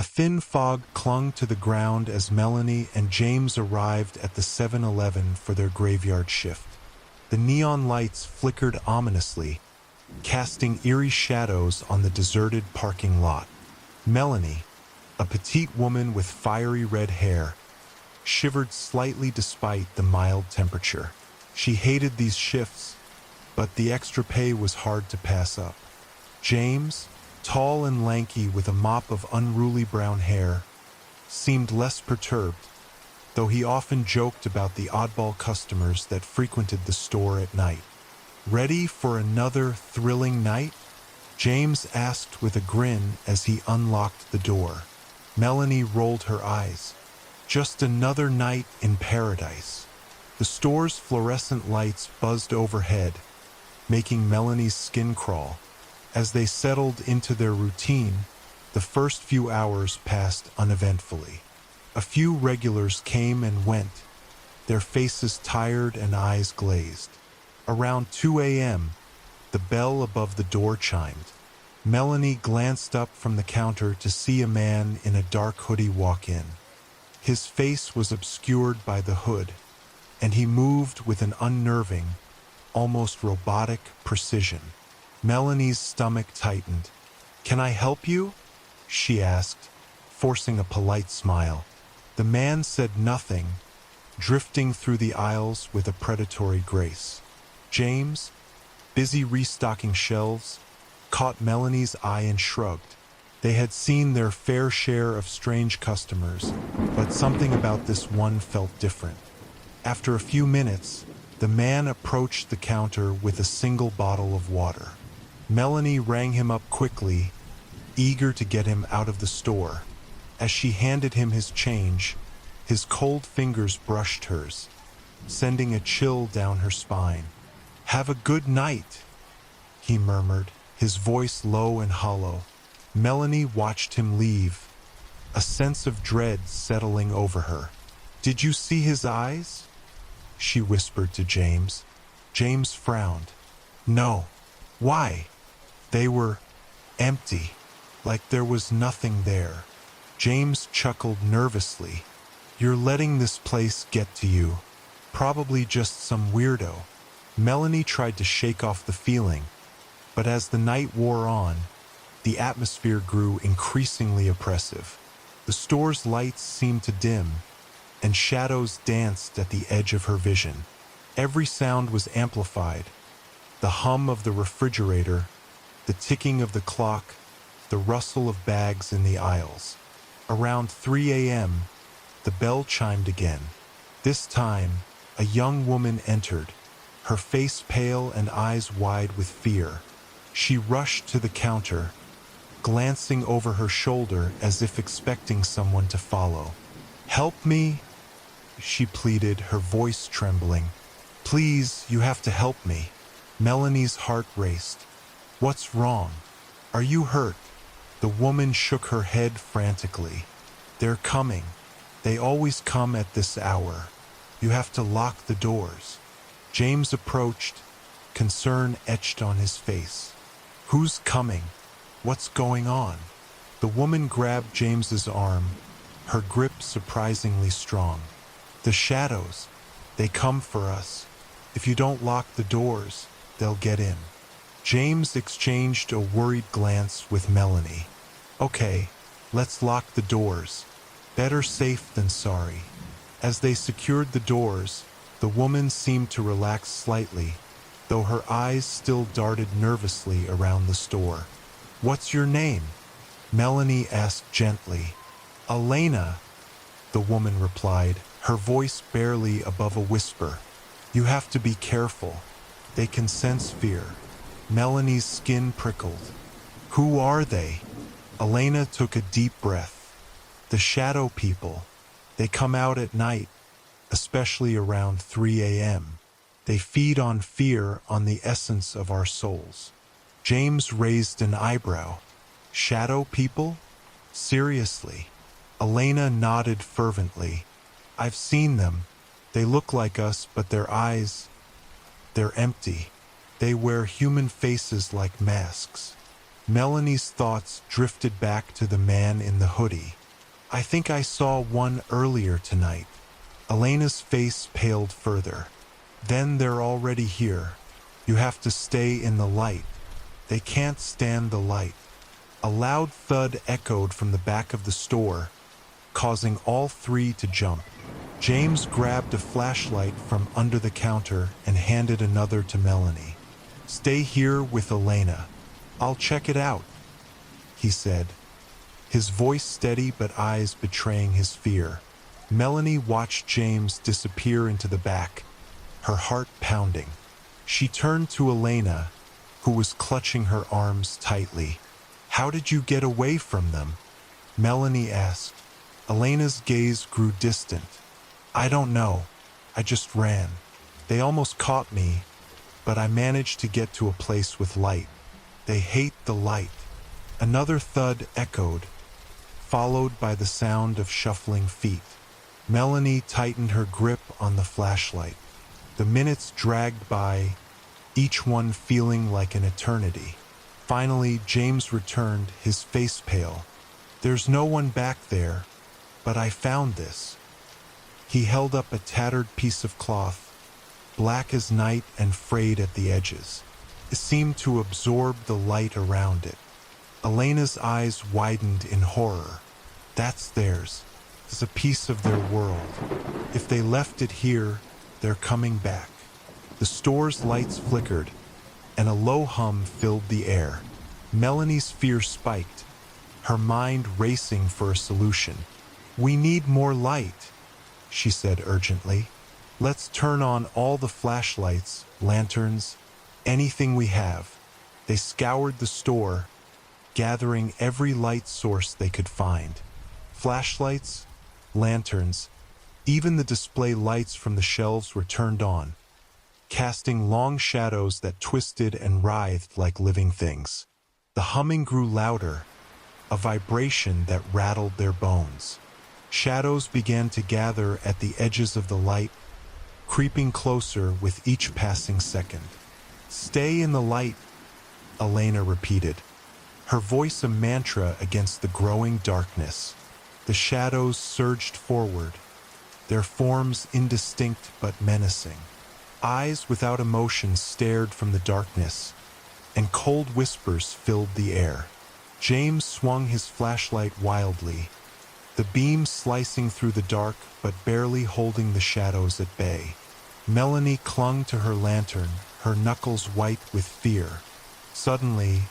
A thin fog clung to the ground as Melanie and James arrived at the 7-Eleven for their graveyard shift. The neon lights flickered ominously, casting eerie shadows on the deserted parking lot. Melanie, a petite woman with fiery red hair, shivered slightly despite the mild temperature. She hated these shifts, but the extra pay was hard to pass up. James, tall and lanky with a mop of unruly brown hair, seemed less perturbed, though he often joked about the oddball customers that frequented the store at night. "Ready for another thrilling night?" James asked with a grin as he unlocked the door. Melanie rolled her eyes. Just another night in paradise. The store's fluorescent lights buzzed overhead, making Melanie's skin crawl. As they settled into their routine, the first few hours passed uneventfully. A few regulars came and went, their faces tired and eyes glazed. Around 2 a.m., the bell above the door chimed. Melanie glanced up from the counter to see a man in a dark hoodie walk in. His face was obscured by the hood, and he moved with an unnerving, almost robotic precision. Melanie's stomach tightened. "Can I help you?" she asked, forcing a polite smile. The man said nothing, drifting through the aisles with a predatory grace. James, busy restocking shelves, caught Melanie's eye and shrugged. They had seen their fair share of strange customers, but something about this one felt different. After a few minutes, the man approached the counter with a single bottle of water. Melanie rang him up quickly, eager to get him out of the store. As she handed him his change, his cold fingers brushed hers, sending a chill down her spine. "Have a good night," he murmured, his voice low and hollow. Melanie watched him leave, a sense of dread settling over her. "Did you see his eyes?" she whispered to James. James frowned. "No." "Why?" "They were empty, like there was nothing there." James chuckled nervously. "You're letting this place get to you. Probably just some weirdo." Melanie tried to shake off the feeling, but as the night wore on, the atmosphere grew increasingly oppressive. The store's lights seemed to dim, and shadows danced at the edge of her vision. Every sound was amplified: the hum of the refrigerator, the ticking of the clock, the rustle of bags in the aisles. Around 3 a.m., the bell chimed again. This time, a young woman entered, her face pale and eyes wide with fear. She rushed to the counter, glancing over her shoulder as if expecting someone to follow. "Help me," she pleaded, her voice trembling. "Please, you have to help me." Melanie's heart raced. "What's wrong? Are you hurt?" The woman shook her head frantically. "They're coming. They always come at this hour. You have to lock the doors." James approached, concern etched on his face. "Who's coming? What's going on?" The woman grabbed James's arm, her grip surprisingly strong. "The shadows. They come for us. If you don't lock the doors, they'll get in." James exchanged a worried glance with Melanie. "Okay, let's lock the doors. Better safe than sorry." As they secured the doors, the woman seemed to relax slightly, though her eyes still darted nervously around the store. "What's your name?" Melanie asked gently. "Elena," the woman replied, her voice barely above a whisper. "You have to be careful. They can sense fear." Melanie's skin prickled. "Who are they?" Elena took a deep breath. "The shadow people. They come out at night, especially around 3 a.m. They feed on fear, on the essence of our souls." James raised an eyebrow. "Shadow people? Seriously?" Elena nodded fervently. "I've seen them. They look like us, but their eyes, they're empty. They wear human faces like masks." Melanie's thoughts drifted back to the man in the hoodie. I think I saw one earlier tonight. Elena's face paled further. Then they're already here. You have to stay in the light. They can't stand the light. A loud thud echoed from the back of the store, causing all three to jump. James grabbed a flashlight from under the counter and handed another to Melanie. Stay here with Elena. I'll check it out, he said, his voice steady but eyes betraying his fear. Melanie watched James disappear into the back, her heart pounding. She turned to Elena, who was clutching her arms tightly. How did you get away from them? Melanie asked. Elena's gaze grew distant. I don't know. I just ran. They almost caught me, but I managed to get to a place with light. They hate the light. Another thud echoed, followed by the sound of shuffling feet. Melanie tightened her grip on the flashlight. The minutes dragged by, each one feeling like an eternity. Finally, James returned, his face pale. There's no one back there, but I found this. He held up a tattered piece of cloth, black as night and frayed at the edges. It seemed to absorb the light around it. Elena's eyes widened in horror. That's theirs. It's a piece of their world. If they left it here, they're coming back. The store's lights flickered, and a low hum filled the air. Melanie's fear spiked, her mind racing for a solution. We need more light, she said urgently. Let's turn on all the flashlights, lanterns, anything we have. They scoured the store, gathering every light source they could find. Flashlights, lanterns, even the display lights from the shelves were turned on, casting long shadows that twisted and writhed like living things. The humming grew louder, a vibration that rattled their bones. Shadows began to gather at the edges of the light, creeping closer with each passing second. Stay in the light, Elena repeated, her voice a mantra against the growing darkness. The shadows surged forward, their forms indistinct but menacing. Eyes without emotion stared from the darkness, and cold whispers filled the air. James swung his flashlight wildly, the beam slicing through the dark but barely holding the shadows at bay. Melanie clung to her lantern, her knuckles white with fear. Suddenly,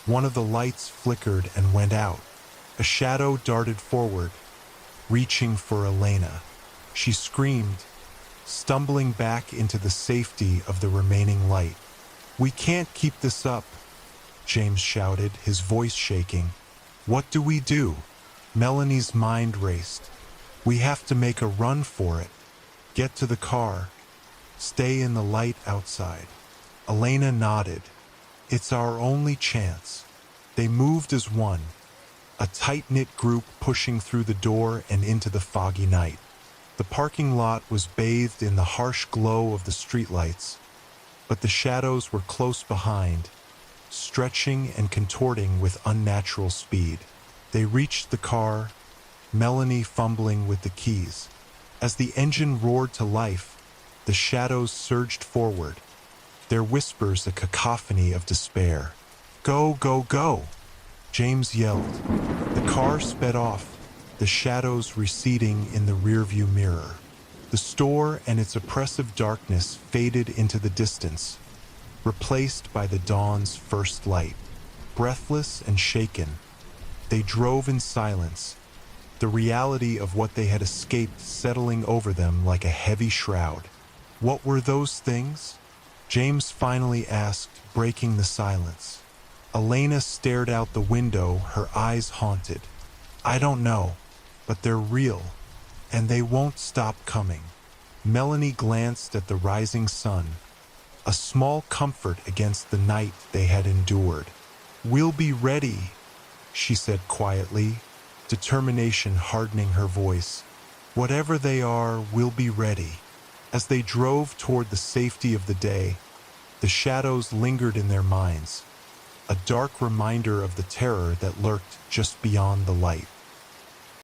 one of the lights flickered and went out. A shadow darted forward, reaching for Elena. She screamed, stumbling back into the safety of the remaining light. We can't keep this up, James shouted, his voice shaking. What do we do? Melanie's mind raced. We have to make a run for it. Get to the car. Stay in the light outside. Elena nodded. It's our only chance. They moved as one, a tight-knit group pushing through the door and into the foggy night. The parking lot was bathed in the harsh glow of the streetlights, but the shadows were close behind, stretching and contorting with unnatural speed. They reached the car, Melanie fumbling with the keys. As the engine roared to life, the shadows surged forward, their whispers a cacophony of despair. Go, go, go! James yelled. The car sped off, the shadows receding in the rearview mirror. The store and its oppressive darkness faded into the distance, replaced by the dawn's first light. Breathless and shaken, they drove in silence, the reality of what they had escaped settling over them like a heavy shroud. What were those things? James finally asked, breaking the silence. Elena stared out the window, her eyes haunted. I don't know, but they're real, and they won't stop coming. Melanie glanced at the rising sun, a small comfort against the night they had endured. We'll be ready, she said quietly, determination hardening her voice. Whatever they are, we'll be ready. As they drove toward the safety of the day, the shadows lingered in their minds, a dark reminder of the terror that lurked just beyond the light.